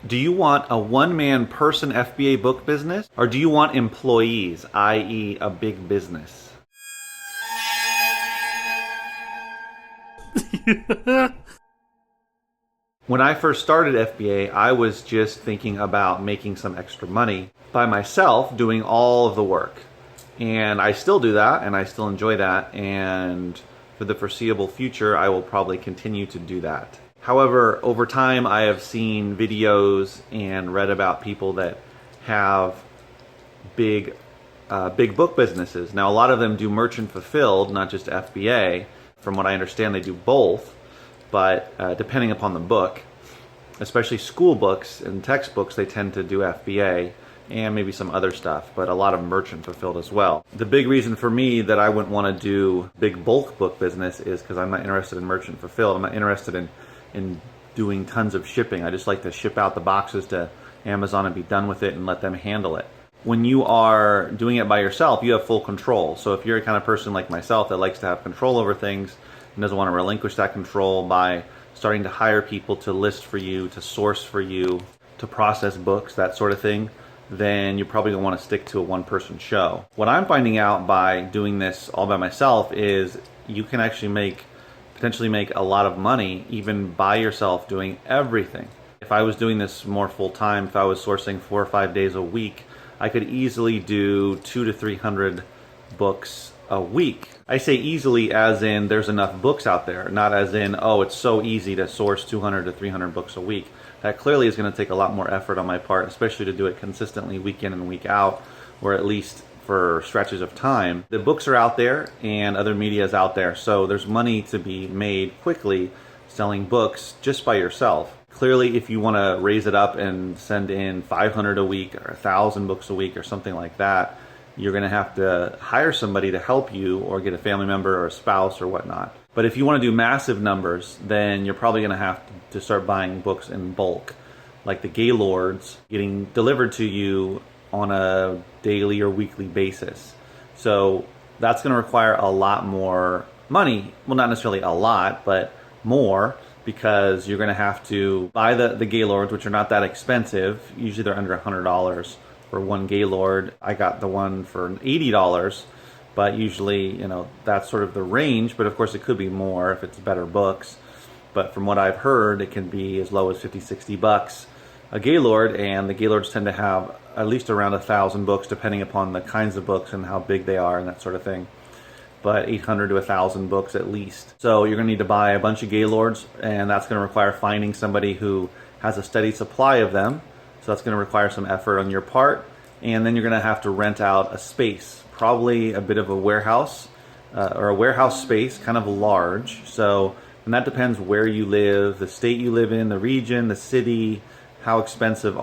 Do you want a one-man person FBA book business, or do you want employees, i.e. a big business? When I first started FBA, I was just thinking about making some extra money by myself doing all of the work. And I still do that, and I still enjoy that, and for the foreseeable future, I will probably continue to do that. However, over time, I have seen videos and read about people that have big book businesses. Now, a lot of them do merchant fulfilled, not just FBA. From what I understand, they do both, but depending upon the book, especially school books and textbooks, they tend to do FBA and maybe some other stuff, but a lot of merchant fulfilled as well. The big reason for me that I wouldn't want to do big bulk book business is because I'm not interested in merchant fulfilled. I'm not interested in doing tons of shipping. I just like to ship out the boxes to Amazon and be done with it and let them handle it. When you are doing it by yourself, you have full control. So if you're a kind of person like myself that likes to have control over things and doesn't want to relinquish that control by starting to hire people to list for you, to source for you, to process books, that sort of thing, then you're probably going to want to stick to a one-person show. What I'm finding out by doing this all by myself is you can actually potentially make a lot of money even by yourself doing everything. If I was doing this more full-time, if I was sourcing 4 or 5 days a week, I could easily do 200 to 300 books a week. I say easily as in there's enough books out there, not as in, oh, it's so easy to source 200 to 300 books a week. That clearly is going to take a lot more effort on my part, especially to do it consistently week in and week out, or at least for stretches of time. The books are out there and other media is out there, so there's money to be made quickly selling books just by yourself. Clearly, if you want to raise it up and send in 500 a week or 1,000 books a week or something like that, you're going to have to hire somebody to help you or get a family member or a spouse or whatnot. But if you want to do massive numbers, then you're probably going to have to start buying books in bulk, like the Gaylords getting delivered to you on a daily or weekly basis. So that's going to require a lot more money. Well, not necessarily a lot, but more, because you're going to have to buy the Gaylords, which are not that expensive. Usually they're under $100 for one Gaylord. I got the one for $80, but usually, that's sort of the range. But of course, it could be more if it's better books. But from what I've heard, it can be as low as $50-$60 a Gaylord, and the Gaylords tend to have at least around 1,000 books, depending upon the kinds of books and how big they are and that sort of thing. But 800 to 1,000 books at least. So you're going to need to buy a bunch of Gaylords, and that's going to require finding somebody who has a steady supply of them. So that's going to require some effort on your part. And then you're going to have to rent out a space, probably a bit of a warehouse, or a warehouse space, kind of large. So, and that depends where you live, the state you live in, the region, the city. How expensive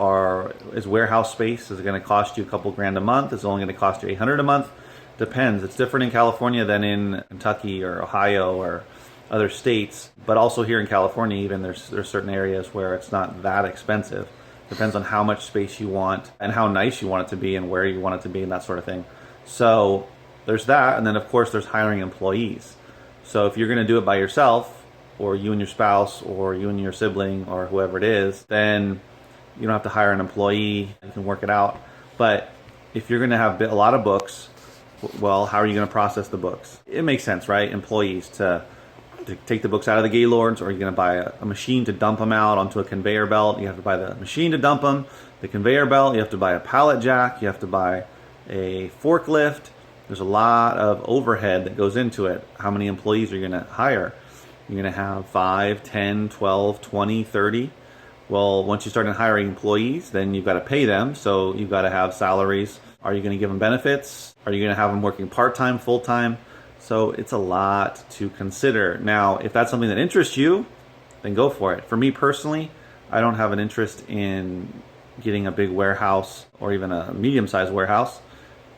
is warehouse space? Is it going to cost you a couple grand a month? Is it only going to cost you $800 a month? Depends. It's different in California than in Kentucky or Ohio or other states. But also here in California, even there's certain areas where it's not that expensive. Depends on how much space you want and how nice you want it to be and where you want it to be and that sort of thing. So there's that. And then of course there's hiring employees. So if you're going to do it by yourself, or you and your spouse, or you and your sibling, or whoever it is, then you don't have to hire an employee. You can work it out. But if you're going to have a lot of books, well, how are you going to process the books? It makes sense, right? Employees to take the books out of the Gaylords, or you're going to buy a machine to dump them out onto a conveyor belt. You have to buy the machine to dump them, the conveyor belt. You have to buy a pallet jack. You have to buy a forklift. There's a lot of overhead that goes into it. How many employees are you going to hire? You're going to have 5, 10, 12, 20, 30. Well, once you start hiring employees, then you've got to pay them. So you've got to have salaries. Are you going to give them benefits? Are you going to have them working part-time, full-time? So it's a lot to consider. Now, if that's something that interests you, then go for it. For me personally, I don't have an interest in getting a big warehouse or even a medium-sized warehouse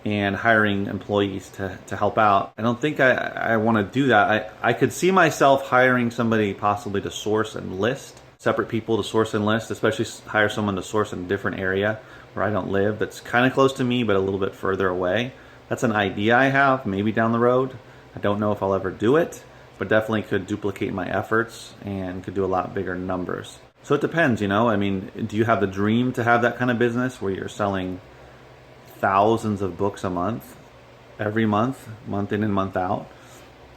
and hiring employees to help out. I don't think I want to do that. I could see myself hiring somebody possibly to source and list, separate people to source and list, especially hire someone to source in a different area where I don't live, that's kind of close to me but a little bit further away. That's an idea I have, maybe down the road. I don't know if I'll ever do it, but definitely could duplicate my efforts and could do a lot bigger numbers. So it depends, you know. I mean, do you have the dream to have that kind of business where you're selling thousands of books a month, every month, month in and month out?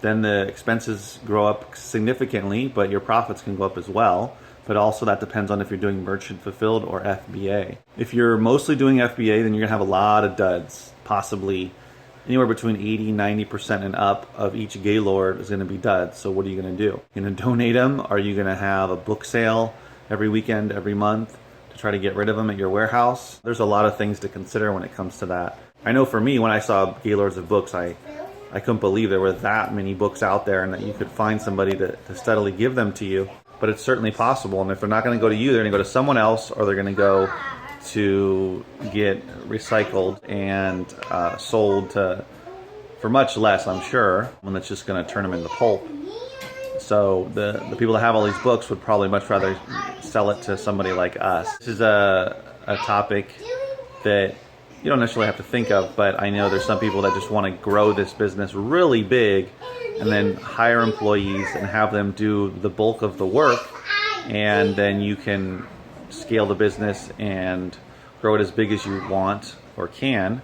Then the expenses grow up significantly, but your profits can go up as well. But also that depends on if you're doing merchant fulfilled or FBA. If you're mostly doing FBA, then you're gonna have a lot of duds, possibly anywhere between 80, 90% and up of each Gaylord is gonna be duds. So what are you gonna do? You're gonna donate them? Are you gonna have a book sale every weekend, every month to try to get rid of them at your warehouse? There's a lot of things to consider when it comes to that. I know for me, when I saw Gaylords of books, I couldn't believe there were that many books out there and that you could find somebody to steadily give them to you. But it's certainly possible. And if they're not going to go to you, they're going to go to someone else, or they're going to go to get recycled and sold for much less, I'm sure, when it's just going to turn them into pulp. So the people that have all these books would probably much rather sell it to somebody like us. This is a topic that you don't necessarily have to think of, but I know there's some people that just want to grow this business really big and then hire employees and have them do the bulk of the work, and then you can scale the business and grow it as big as you want or can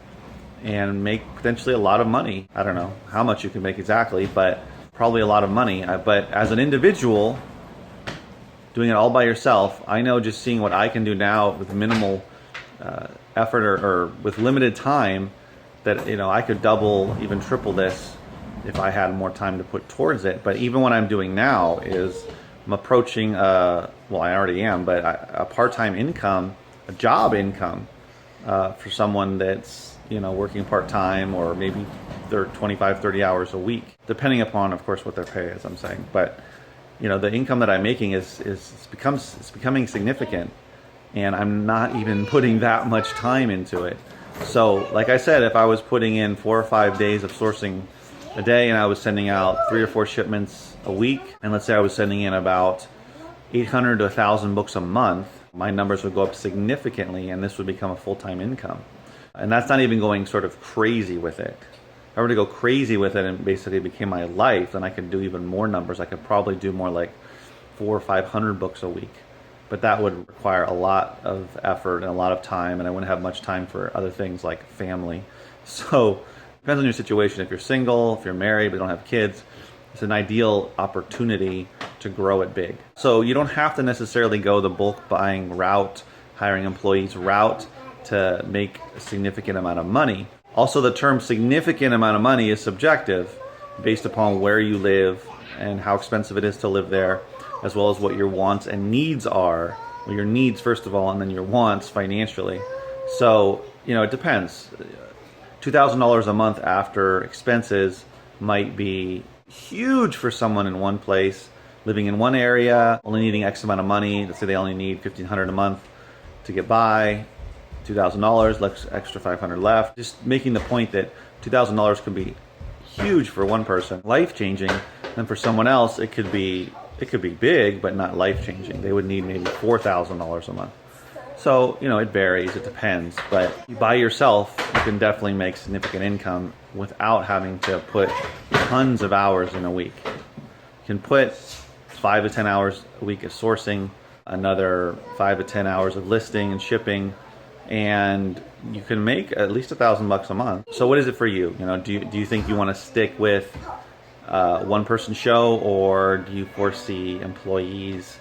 and make potentially a lot of money. I don't know how much you can make exactly, but probably a lot of money. But as an individual doing it all by yourself, I know just seeing what I can do now with minimal effort or with limited time, that I could double, even triple this if I had more time to put towards it. But even what I'm doing now is I'm approaching well, I already am, but a part-time income, a job income for someone that's working part-time, or maybe they're 25, 30 hours a week, depending upon, of course, what their pay is, I'm saying. But the income that I'm making is becoming significant, and I'm not even putting that much time into it. So like I said, if I was putting in 4 or 5 days of sourcing a day, and I was sending out 3 or 4 shipments a week, and let's say I was sending in about 800 to 1,000 books a month, my numbers would go up significantly, and this would become a full-time income. And that's not even going sort of crazy with it. If I were to go crazy with it and basically it became my life, then I could do even more numbers. I could probably do more like 400 or 500 books a week. But that would require a lot of effort and a lot of time, and I wouldn't have much time for other things like family. So depends on your situation. If you're single, if you're married but don't have kids, it's an ideal opportunity to grow it big. So you don't have to necessarily go the bulk buying route, hiring employees route to make a significant amount of money. Also, the term significant amount of money is subjective based upon where you live and how expensive it is to live there, as well as what your wants and needs are. Well, your needs first of all, and then your wants financially. So, it depends. $2,000 a month after expenses might be huge for someone in one place, living in one area, only needing X amount of money. Let's say they only need $1,500 a month to get by. $2,000, less extra $500 left. Just making the point that $2,000 can be huge for one person, life-changing, and for someone else it could be big but not life-changing. They would need maybe $4,000 a month. So, it varies, it depends, but by yourself, you can definitely make significant income without having to put tons of hours in a week. You can put 5 to 10 hours a week of sourcing, another 5 to 10 hours of listing and shipping, and you can make at least $1,000 a month. So what is it for you? Do you think you want to stick with one-person show, or do you foresee employees,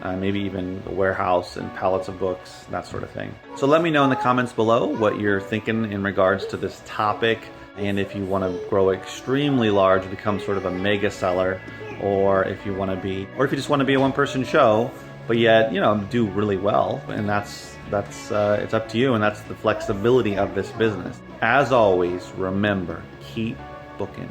maybe even a warehouse and pallets of books, that sort of thing? So let me know in the comments below what you're thinking in regards to this topic, and if you want to grow extremely large, become sort of a mega seller, or if you just want to be a one-person show, but yet do really well. And that's it's up to you, and that's the flexibility of this business. As always, remember, keep booking.